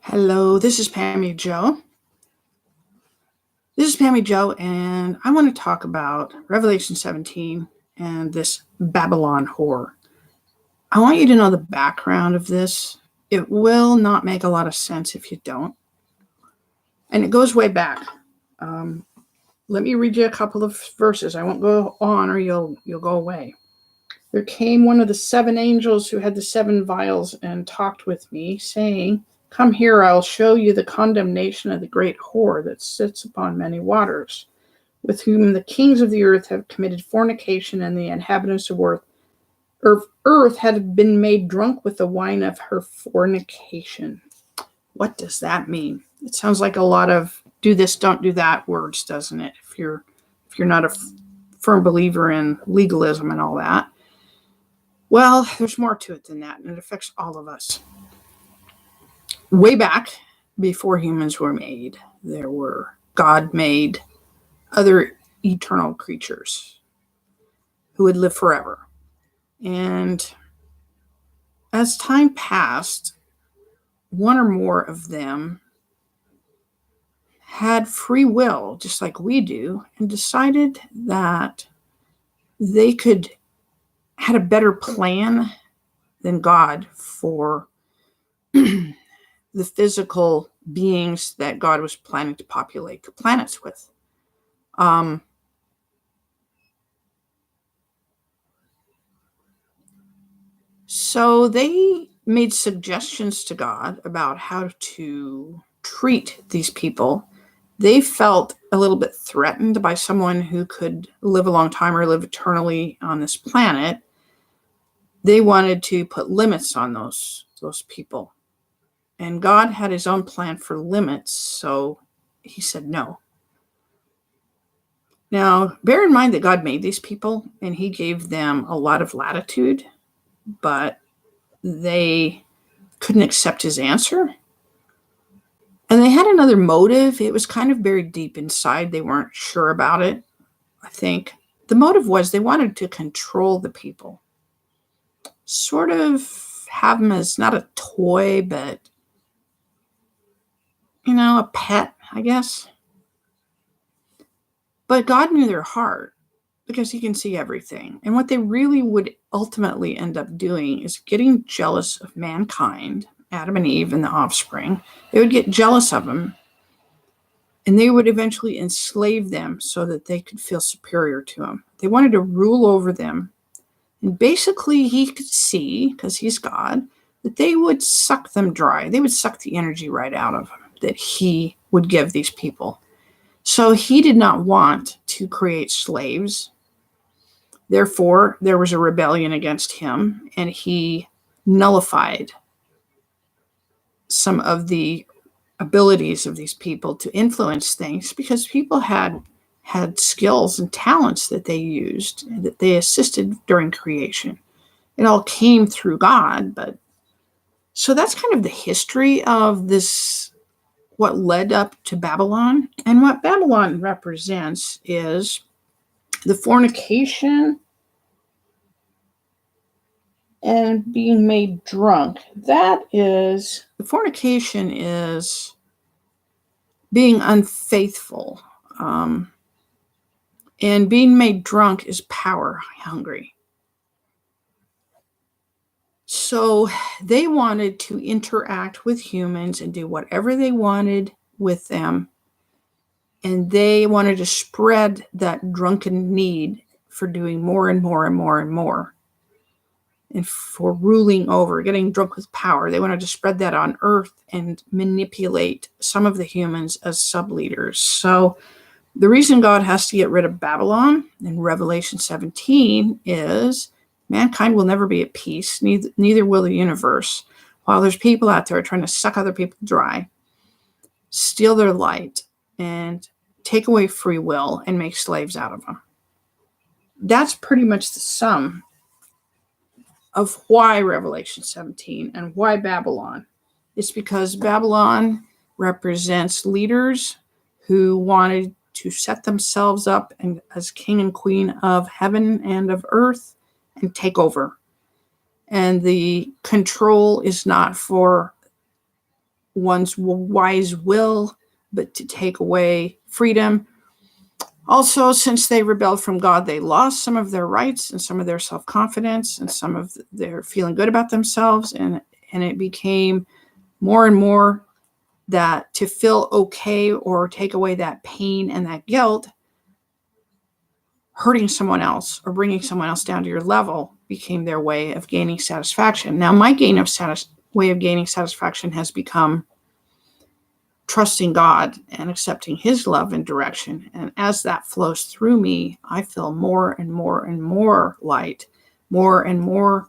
Hello, this is Pammy Joe. This is Pammy Joe, and I want to talk about Revelation 17 and this Babylon whore. I want you to know the background of this. It will not make a lot of sense if you don't. And it goes way back. Let me read you a couple of verses. I won't go on or you'll go away. There came one of the seven angels who had the seven vials and talked with me, saying, "Come here, I'll show you the condemnation of the great whore that sits upon many waters, with whom the kings of the earth have committed fornication, and the inhabitants of earth had been made drunk with the wine of her fornication." What does that mean? It sounds like a lot of do this, don't do that words, doesn't it? If you're not a firm believer in legalism and all that. Well, there's more to it than that, and it affects all of us. Way back before humans were made, God made other eternal creatures who would live forever. And as time passed, one or more of them had free will, just like we do, and decided that they had a better plan than God for the physical beings that God was planning to populate the planets with. So they made suggestions to God about how to treat these people. They felt a little bit threatened by someone who could live a long time or live eternally on this planet. They wanted to put limits on those people. And God had his own plan for limits, so he said no. Now, bear in mind that God made these people and he gave them a lot of latitude, but they couldn't accept his answer. And they had another motive. It was kind of buried deep inside. They weren't sure about it, I think. The motive was they wanted to control the people. Sort of have them as not a toy, but, a pet, I guess. But God knew their heart because he can see everything. And what they really would ultimately end up doing is getting jealous of mankind, Adam and Eve and the offspring. They would get jealous of them, and they would eventually enslave them so that they could feel superior to them. They wanted to rule over them. And basically, he could see, because he's God, that they would suck them dry. They would suck the energy right out of them that he would give these people. So he did not want to create slaves. Therefore, there was a rebellion against him, and he nullified some of the abilities of these people to influence things, because people had skills and talents that they used, that they assisted during creation. It all came through God, but so that's kind of the history of this, what led up to Babylon. And what Babylon represents is the fornication and being made drunk. The fornication is being unfaithful. And being made drunk is power hungry. So they wanted to interact with humans and do whatever they wanted with them. And they wanted to spread that drunken need for doing more and more and more and more. And for ruling over, getting drunk with power. They wanted to spread that on earth and manipulate some of the humans as sub-leaders. So the reason God has to get rid of Babylon in Revelation 17 is mankind will never be at peace, neither will the universe, while there's people out there trying to suck other people dry, steal their light, and take away free will and make slaves out of them. That's pretty much the sum of why Revelation 17 and why Babylon. It's because Babylon represents leaders who wanted to set themselves up as king and queen of heaven and of earth and take over. And the control is not for one's wise will, but to take away freedom. Also, since they rebelled from God, they lost some of their rights and some of their self-confidence and some of their feeling good about themselves. And it became more and more that to feel okay or take away that pain and that guilt, hurting someone else or bringing someone else down to your level became their way of gaining satisfaction. Now, my way of gaining satisfaction has become trusting God and accepting his love and direction. And as that flows through me, I feel more and more and more light, more and more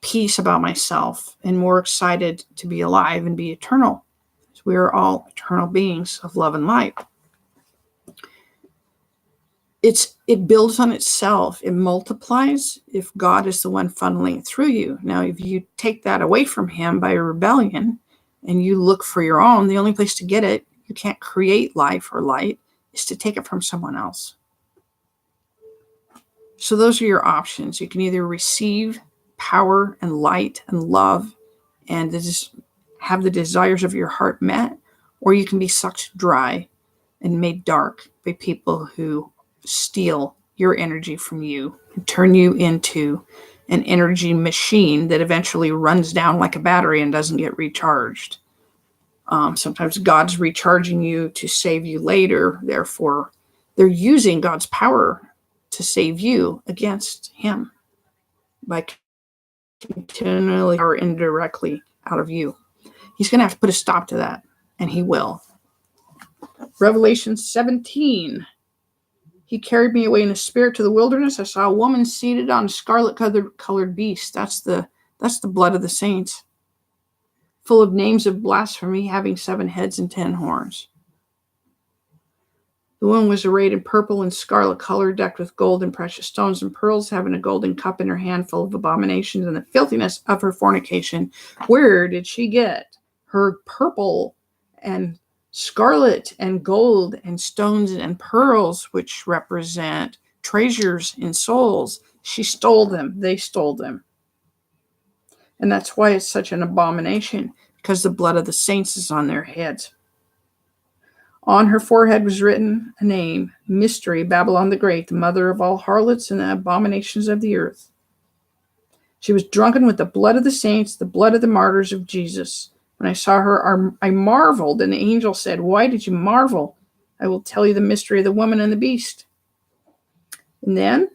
peace about myself, and more excited to be alive and be eternal. We are all eternal beings of love and light. It builds on itself. It multiplies if God is the one funneling it through you. Now, if you take that away from him by rebellion and you look for your own, the only place to get it, you can't create life or light, is to take it from someone else. So those are your options. You can either receive power and light and love and just have the desires of your heart met, or you can be sucked dry and made dark by people who steal your energy from you and turn you into an energy machine that eventually runs down like a battery and doesn't get recharged. Sometimes God's recharging you to save you later. Therefore, they're using God's power to save you against him by continually or indirectly out of you. He's going to have to put a stop to that, and he will. Revelation 17. He carried me away in a spirit to the wilderness. I saw a woman seated on a scarlet colored beast. That's the blood of the saints, full of names of blasphemy, having 7 heads and 10 horns. The woman was arrayed in purple and scarlet color, decked with gold and precious stones and pearls, having a golden cup in her hand full of abominations and the filthiness of her fornication. Where did she get her purple and scarlet and gold and stones and pearls, which represent treasures in souls? She stole them. They stole them. And that's why it's such an abomination, because the blood of the saints is on their heads. On her forehead was written a name, Mystery, Babylon the Great, the mother of all harlots and the abominations of the earth. She was drunken with the blood of the saints, the blood of the martyrs of Jesus. When I saw her, I marveled, and the angel said, "Why did you marvel? I will tell you the mystery of the woman and the beast." And then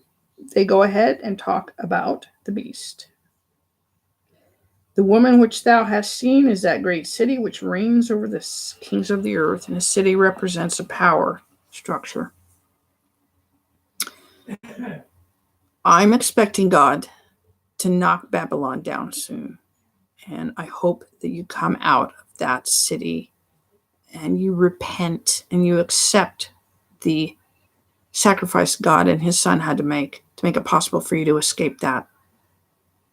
they go ahead and talk about the beast. The woman which thou hast seen is that great city which reigns over the kings of the earth, and a city represents a power structure. I'm expecting God to knock Babylon down soon, and I hope that you come out of that city and you repent and you accept the sacrifice God and his son had to make it possible for you to escape that.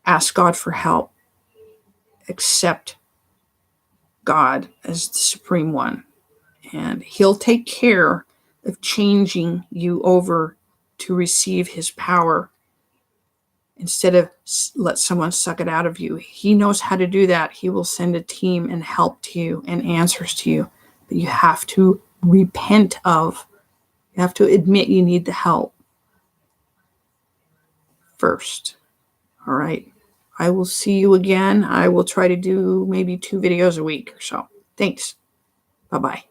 Ask God for help. Accept God as the supreme one, and he'll take care of changing you over to receive his power instead of let someone suck it out of you. He knows how to do that. He will send a team and help to you and answers to you, but you have to repent of. You have to admit you need the help first. All right. I will see you again. I will try to do maybe 2 videos a week or so. Thanks. Bye-bye.